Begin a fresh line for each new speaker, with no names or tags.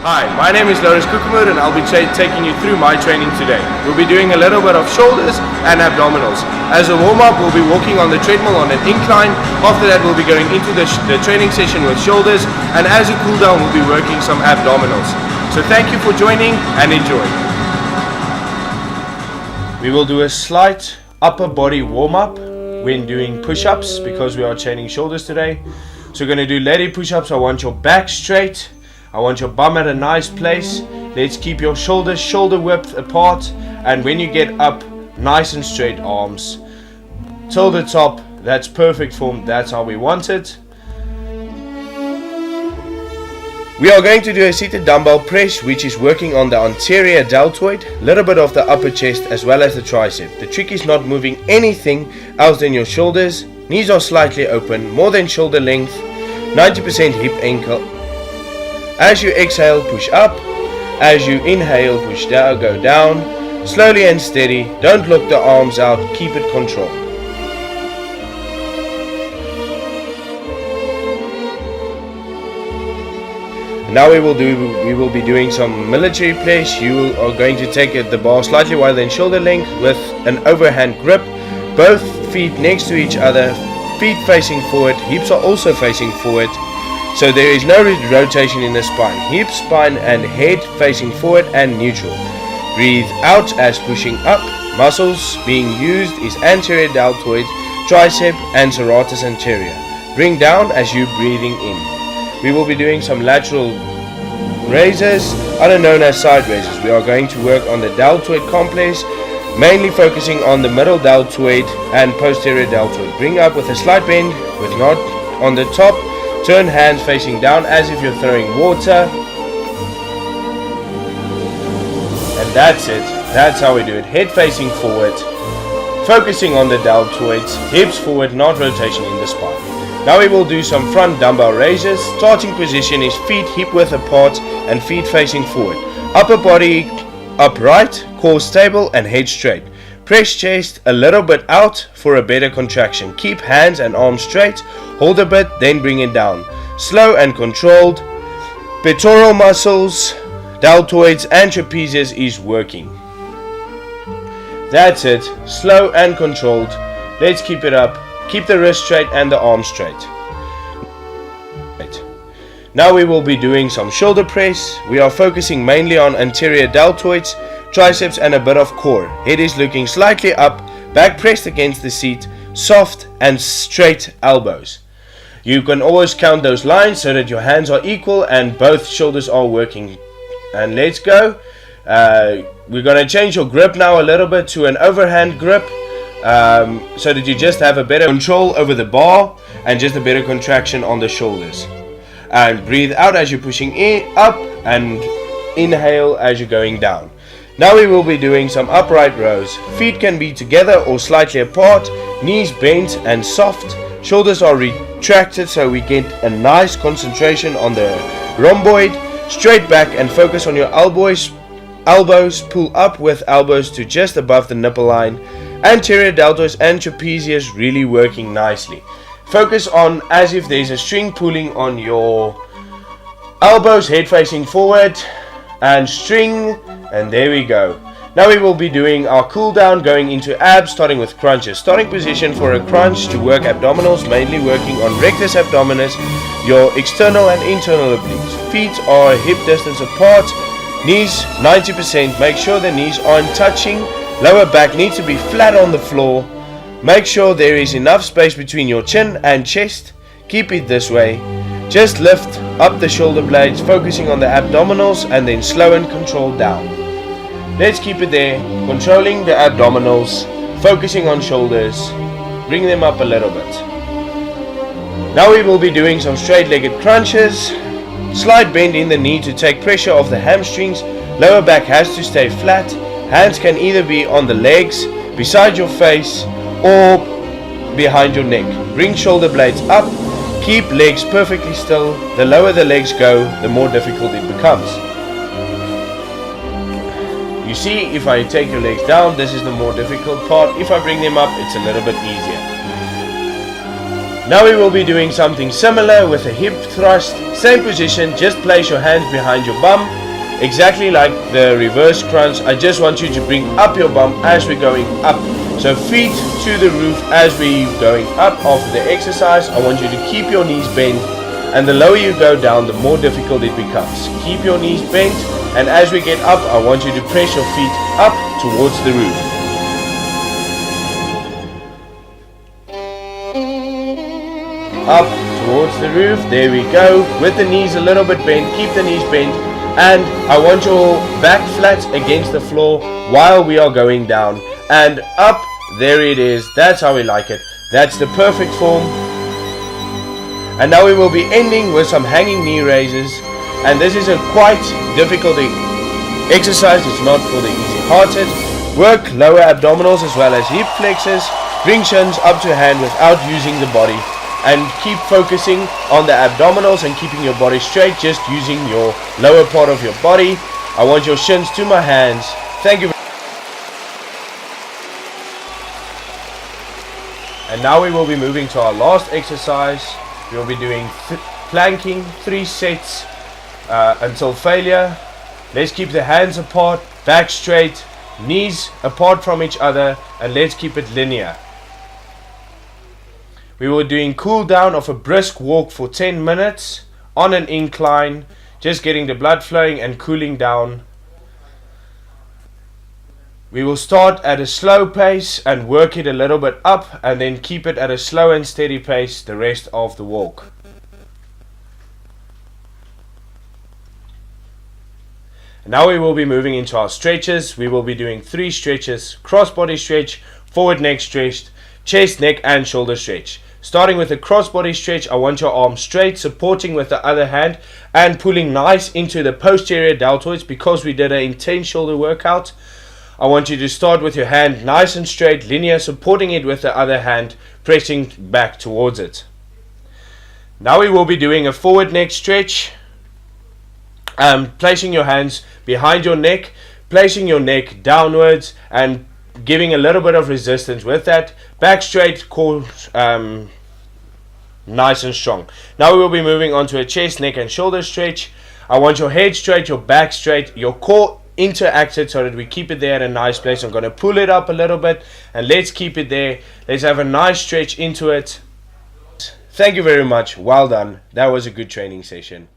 Hi, my name is Lourens Koekemoer and I'll be taking you through my training today. We'll be doing a little bit of shoulders and abdominals. As a warm-up, we'll be walking on the treadmill on an incline. After that, we'll be going into the training session with shoulders, and as a cool down, we'll be working some abdominals. So thank you for joining and enjoy. We will do a slight upper body warm-up when doing push-ups because we are training shoulders today. So we're going to do lady push-ups. I want your back straight. I want your bum at a nice place. Let's keep your shoulders shoulder width apart, and when you get up, nice and straight arms till the top. That's perfect form. That's how we want it. We are going to do a seated dumbbell press, which is working on the anterior deltoid, little bit of the upper chest as well as the tricep. The trick is not moving anything else than your shoulders. Knees are slightly open, more than shoulder length, 90% hip ankle. As you exhale, push up. As you inhale, push down, go down. Slowly and steady. Don't look the arms out. Keep it controlled. Now we will be doing some military press. You are going to take the bar slightly wider than shoulder length with an overhand grip. Both feet next to each other. Feet facing forward. Hips are also facing forward. So there is no rotation in the spine. Hips, spine and head facing forward and neutral. Breathe out as pushing up. Muscles being used is anterior deltoid, tricep and serratus anterior. Bring down as you breathing in. We will be doing some lateral raises, other known as side raises. We are going to work on the deltoid complex, mainly focusing on the middle deltoid and posterior deltoid. Bring up with a slight bend with knot on the top. Turn hands facing down as if you're throwing water. And that's it. That's how we do it. Head facing forward. Focusing on the deltoids. Hips forward, not rotation in the spine. Now we will do some front dumbbell raises. Starting position is feet hip width apart and feet facing forward. Upper body upright, core stable and head straight. Press chest a little bit out for a better contraction. Keep hands and arms straight. Hold a bit, then bring it down. Slow and controlled. Pectoral muscles, deltoids and trapezius is working. That's it. Slow and controlled. Let's keep it up. Keep the wrist straight and the arm straight. Now we will be doing some shoulder press. We are focusing mainly on anterior deltoids, triceps and a bit of core. Head is looking slightly up, back pressed against the seat, soft and straight elbows. You can always count those lines so that your hands are equal and both shoulders are working. And let's go. We're going to change your grip now a little bit to an overhand grip, so that you just have a better control over the bar and just a better contraction on the shoulders. And breathe out as you're pushing in, up, and inhale as you're going down. Now we will be doing some upright rows. Feet can be together or slightly apart, knees bent and soft, shoulders are retracted so we get a nice concentration on the rhomboid. Straight back and focus on your elbows. Pull up with elbows to just above the nipple line. Anterior deltoids and trapezius really working nicely. Focus on as if there's a string pulling on your elbows, head facing forward and string, and there we go. Now we will be doing our cool down, going into abs, starting with crunches. Starting position for a crunch to work abdominals, mainly working on rectus abdominis, your external and internal obliques. Feet are hip distance apart, knees 90%. Make sure the knees aren't touching. Lower back needs to be flat on the floor. Make sure there is enough space between your chin and chest. Keep it this way. Just lift up the shoulder blades, focusing on the abdominals, and then slow and control down. Let's keep it there, controlling the abdominals, focusing on shoulders. Bring them up a little bit. Now we will be doing some straight-legged crunches. Slight bend in the knee to take pressure off the hamstrings. Lower back has to stay flat. Hands can either be on the legs, beside your face, or behind your neck. Bring shoulder blades up. Keep legs perfectly still. The lower the legs go, the more difficult it becomes. You see, if I take your legs down, this is the more difficult part. If I bring them up, it's a little bit easier. Now we will be doing something similar with a hip thrust. Same position, just place your hands behind your bum. Exactly like the reverse crunch. I just want you to bring up your bum as we're going up. So feet to the roof as we're going up after the exercise. I want you to keep your knees bent, and the lower you go down, the more difficult it becomes. Keep your knees bent, and as we get up, I want you to press your feet up towards the roof. Up towards the roof, there we go, with the knees a little bit bent. Keep the knees bent, and I want your back flat against the floor while we are going down and up. There it is. That's how we like it. That's the perfect form. And now we will be ending with some hanging knee raises, and this is a quite difficult exercise. It's not for the easy-hearted. Work lower abdominals as well as hip flexors. Bring shins up to hand without using the body, and keep focusing on the abdominals and keeping your body straight, just using your lower part of your body. I want your shins to my hands. Thank you. And now we will be moving to our last exercise. We will be doing planking, 3 sets until failure. Let's keep the hands apart, back straight, knees apart from each other, and let's keep it linear. We were doing cool down of a brisk walk for 10 minutes on an incline, just getting the blood flowing and cooling down. We will start at a slow pace and work it a little bit up, and then keep it at a slow and steady pace the rest of the walk. Now we will be moving into our stretches. We will be doing 3 stretches: cross body stretch, forward neck stretch, chest, neck and shoulder stretch. Starting with a cross body stretch, I want your arms straight, supporting with the other hand and pulling nice into the posterior deltoids because we did an intense shoulder workout. I want you to start with your hand nice and straight, linear, supporting it with the other hand, pressing back towards it. Now we will be doing a forward neck stretch, placing your hands behind your neck, placing your neck downwards and giving a little bit of resistance with that. Back straight, core nice and strong. Now we will be moving on to a chest, neck and shoulder stretch. I want your head straight, your back straight, your core interacted so that we keep it there at a nice place. I'm going to pull it up a little bit and let's keep it there. Let's have a nice stretch into it. Thank you very much. Well done. That was a good training session.